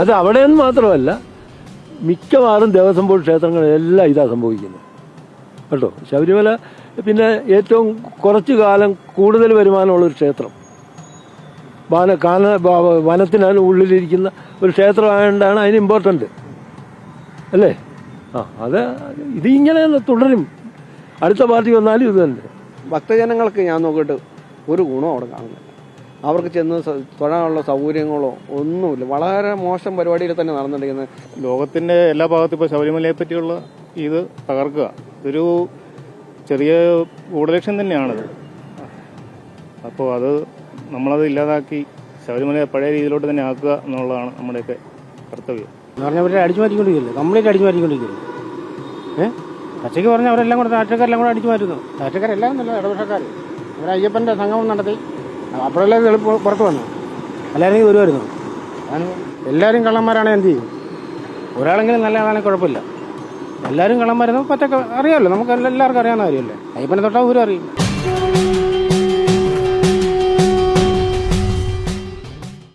അത് അവിടെയെന്ന് മാത്രമല്ല, മിക്കവാറും ദേവസ്വം ബോർഡ് ക്ഷേത്രങ്ങളിലെല്ലാം ഇതാ സംഭവിക്കുന്നത് കേട്ടോ. ശബരിമല പിന്നെ ഏറ്റവും കുറച്ചു കാലം കൂടുതൽ വരുമാനമുള്ളൊരു ക്ഷേത്രം, വനത്തിനാണ് ഉള്ളിലിരിക്കുന്ന ഒരു ക്ഷേത്രമായതുകൊണ്ടാണ് അതിന് ഇമ്പോർട്ടൻ്റ് അല്ലേ. അത് ഇതിങ്ങനെ തുടരും, അടുത്ത പാർട്ടി വന്നാലും ഇത് തന്നെ. ഭക്തജനങ്ങൾക്ക് ഞാൻ നോക്കിയിട്ട് ഒരു ഗുണം അവിടെ കാണുന്നില്ല. അവർക്ക് ചെന്ന് തൊഴാനുള്ള സൗകര്യങ്ങളോ ഒന്നുമില്ല. വളരെ മോശം പരിപാടിയിൽ തന്നെ നടന്നിരിക്കുന്നത്. ലോകത്തിൻ്റെ എല്ലാ ഭാഗത്തും ഇപ്പോൾ ശബരിമലയെ പറ്റിയുള്ള ഇത് തകർക്കുക ഇതൊരു ചെറിയ ഗൂഢലക്ഷ്യം തന്നെയാണിത്. അപ്പോൾ അത് നമ്മളത് ഇല്ലാതാക്കി ശബരിമല പഴയ രീതിയിലോട്ട് തന്നെ ആക്കുക എന്നുള്ളതാണ് നമ്മുടെയൊക്കെ കർത്തവ്യം. എന്ന് പറഞ്ഞാൽ അവരെ അടിച്ചു മാറ്റിക്കൊണ്ടിരിക്കില്ലേ, കംപ്ലീറ്റ് അടിച്ചു മാറ്റിക്കൊണ്ടിരിക്കില്ലേ. പച്ചയ്ക്ക് പറഞ്ഞാൽ അവരെല്ലാം കൂടെ നാട്ടുകാരെല്ലാം കൂടെ അടിച്ചു മാറ്റുന്നു. നാട്ടുകാരെല്ലാം നല്ല ഇടപക്ഷക്കാർ. ഇവിടെ അയ്യപ്പൻ്റെ സംഗമം നടത്തി അപ്പോഴെല്ലാം എളുപ്പം പുറത്ത് വന്നു, എല്ലാവരും വരുമായിരുന്നു. എല്ലാവരും കള്ളന്മാരാണ്. എന്ത് ചെയ്യും? ഒരാളെങ്കിലും നല്ല ആളാണെങ്കിൽ കുഴപ്പമില്ല. എല്ലാവരും കള്ളന്മാരെന്ന് പറ്റൊക്കെ അറിയാമല്ലോ, നമുക്ക് എല്ലാവർക്കും അറിയാവുന്ന കാര്യമല്ലേ. അയ്യപ്പനെ തൊട്ടാൽ ഊരും അറിയും.